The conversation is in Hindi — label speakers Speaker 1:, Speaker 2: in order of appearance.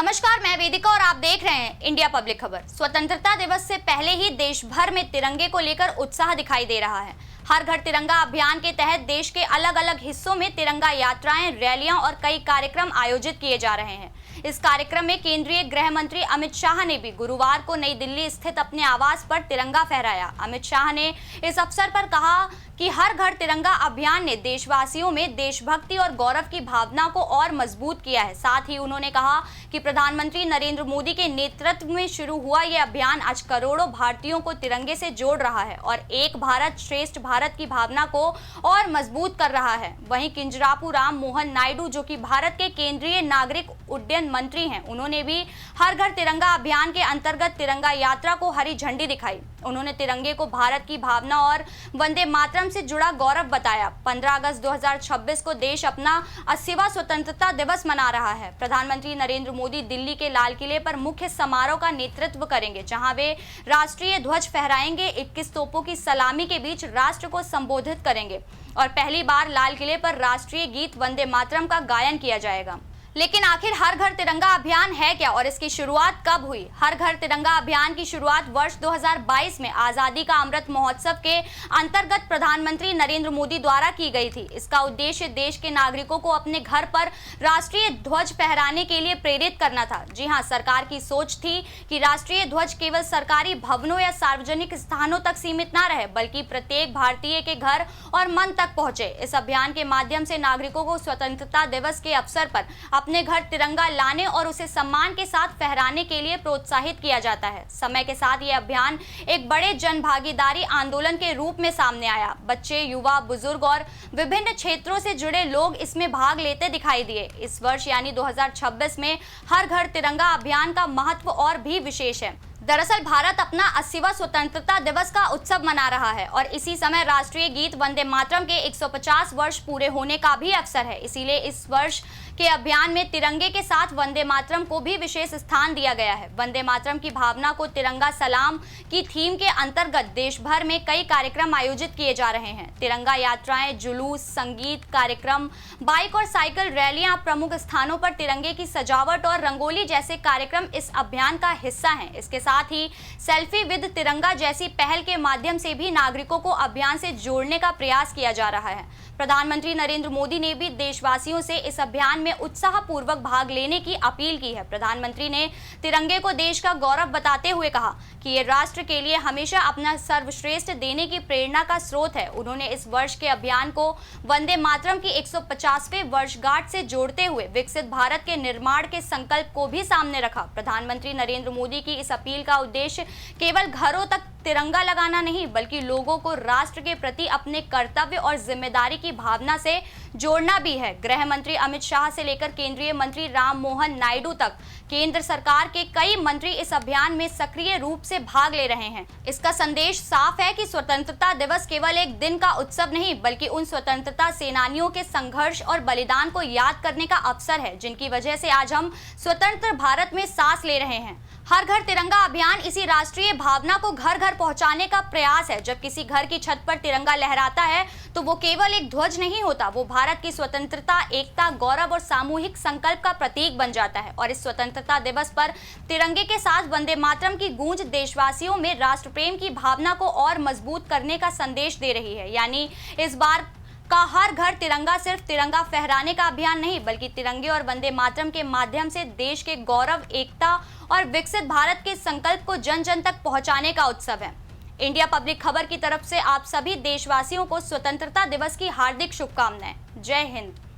Speaker 1: नमस्कार, मैं वेदिका और आप देख रहे हैं इंडिया पब्लिक खबर। स्वतंत्रता दिवस से पहले ही देश भर में तिरंगे को लेकर उत्साह दिखाई दे रहा है। हर घर तिरंगा अभियान के तहत देश के अलग अलग हिस्सों में तिरंगा यात्राएं, रैलियां और कई कार्यक्रम आयोजित किए जा रहे हैं। इस कार्यक्रम में केंद्रीय गृह मंत्री अमित शाह ने भी गुरुवार को नई दिल्ली स्थित अपने आवास पर तिरंगा फहराया। अमित शाह ने इस अवसर पर कहा कि हर घर तिरंगा अभियान ने देशवासियों में देशभक्ति और गौरव की भावना को और मजबूत किया है। साथ ही उन्होंने कहा कि प्रधानमंत्री नरेंद्र मोदी के नेतृत्व में शुरू हुआ यह अभियान आज करोड़ों भारतीयों को तिरंगे से जोड़ रहा है और एक भारत श्रेष्ठ भारत की भावना को और मजबूत कर रहा है। वहीं किंजरापू राम मोहन नायडू, जो कि भारत के केंद्रीय नागरिक उड्डयन मंत्री हैं, उन्होंने भी हर घर तिरंगा अभियान के अंतर्गत तिरंगा यात्रा को हरी झंडी दिखाई। उन्होंने तिरंगे को भारत की भावना और वंदे मातरम से जुड़ा गौरव बताया। 15 अगस्त 2026 को देश अपना 80वां स्वतंत्रता दिवस मना रहा है। प्रधानमंत्री नरेंद्र मोदी दिल्ली के लाल किले पर मुख्य समारोह का नेतृत्व करेंगे, जहां वे राष्ट्रीय ध्वज फहराएंगे, 21 तोपों की सलामी के बीच राष्ट्र को संबोधित करेंगे और पहली बार लाल किले पर राष्ट्रीय गीत वंदे मातरम का गायन किया जाएगा। लेकिन आखिर हर घर तिरंगा अभियान है क्या और इसकी शुरुआत कब हुई? हर घर तिरंगा अभियान की शुरुआत वर्ष 2022 में आजादी का अमृत महोत्सव के अंतर्गत प्रधानमंत्री नरेंद्र मोदी द्वारा की गई थी। इसका उद्देश्य देश के नागरिकों को अपने घर पर राष्ट्रीय ध्वज फहराने के लिए प्रेरित करना था। जी हां, सरकार की सोच थी कि राष्ट्रीय ध्वज केवल सरकारी भवनों या सार्वजनिक स्थानों तक सीमित न रहे, बल्कि प्रत्येक भारतीय के घर और मन तक पहुंचे। इस अभियान के माध्यम से नागरिकों को स्वतंत्रता दिवस के अवसर पर अपने घर तिरंगा लाने और उसे सम्मान के साथ फहराने के लिए प्रोत्साहित किया जाता है। समय के साथ यह अभियान एक बड़े जन भागीदारी आंदोलन के रूप में सामने आया। बच्चे, युवा, बुजुर्ग और विभिन्न क्षेत्रों से जुड़े लोग इसमें भाग लेते दिखाई दिए। इस वर्ष यानी 2026 में हर घर तिरंगा अभियान का महत्व और भी विशेष है। दरअसल भारत अपना 80वां स्वतंत्रता दिवस का उत्सव मना रहा है और इसी समय राष्ट्रीय गीत वंदे मातरम के 150 वर्ष पूरे होने का भी अवसर है। इसीलिए इस वर्ष के अभियान में तिरंगे के साथ वंदे मातरम को भी विशेष स्थान दिया गया है। वंदे मातरम की भावना को तिरंगा सलाम की थीम के अंतर्गत देश भर में कई कार्यक्रम आयोजित किए जा रहे हैं। तिरंगा यात्राएं, जुलूस, संगीत कार्यक्रम, बाइक और साइकिल रैलियां, प्रमुख स्थानों पर तिरंगे की सजावट और रंगोली जैसे कार्यक्रम इस अभियान का हिस्सा हैं। इसके साथ ही सेल्फी विद तिरंगा जैसी पहल के माध्यम से भी नागरिकों को अभियान से जोड़ने का प्रयास किया जा रहा है। प्रधानमंत्री नरेंद्र मोदी ने भी देशवासियों से इस अभियान में उत्साहपूर्वक भाग लेने की अपील की है। प्रधानमंत्री ने तिरंगे को देश का गौरव बताते हुए कहा कि ये राष्ट्र के लिए हमेशा अपना सर्वश्रेष्ठ देने की प्रेरणा का स्रोत है। उन्होंने इस वर्ष के अभियान को वंदे मातरम की 150वें वर्षगांठ से जोड़ते हुए विकसित भारत के निर्माण के संकल्प को भी सामने रखा। प्रधानमंत्री नरेंद्र मोदी की इस अपील का उद्देश्य केवल घरों तक तिरंगा लगाना नहीं, बल्कि लोगों को राष्ट्र के प्रति अपने कर्तव्य और जिम्मेदारी की भावना से जोड़ना भी है। गृह मंत्री अमित शाह से लेकर केंद्रीय मंत्री राम मोहन नायडू तक केंद्र सरकार के कई मंत्री इस अभियान में सक्रिय रूप से भाग ले रहे हैं। इसका संदेश साफ है कि स्वतंत्रता दिवस केवल एक दिन का उत्सव नहीं, बल्कि उन स्वतंत्रता सेनानियों के संघर्ष और बलिदान को याद करने का अवसर है, जिनकी वजह से आज हम स्वतंत्र भारत में सांस ले रहे हैं। हर घर तिरंगा अभियान इसी राष्ट्रीय भावना को घर घर पहुंचाने का प्रयास है। जब किसी घर की छत पर तिरंगा लहराता है तो वो केवल एक ध्वज नहीं होता, वो भारत की स्वतंत्रता, एकता, गौरव और सामूहिक संकल्प का प्रतीक बन जाता है। और इस स्वतंत्रता दिवस पर तिरंगे के साथ वंदे मातरम की गूंज देशवासियों में राष्ट्र प्रेम की भावना को और मजबूत करने का संदेश दे रही है। यानी इस बार का हर घर तिरंगा सिर्फ तिरंगा फहराने का अभियान नहीं, बल्कि तिरंगे और वंदे मातरम के माध्यम से देश के गौरव, एकता और विकसित भारत के संकल्प को जन जन तक पहुंचाने का उत्सव है। इंडिया पब्लिक खबर की तरफ से आप सभी देशवासियों को स्वतंत्रता दिवस की हार्दिक शुभकामनाएं। जय हिंद।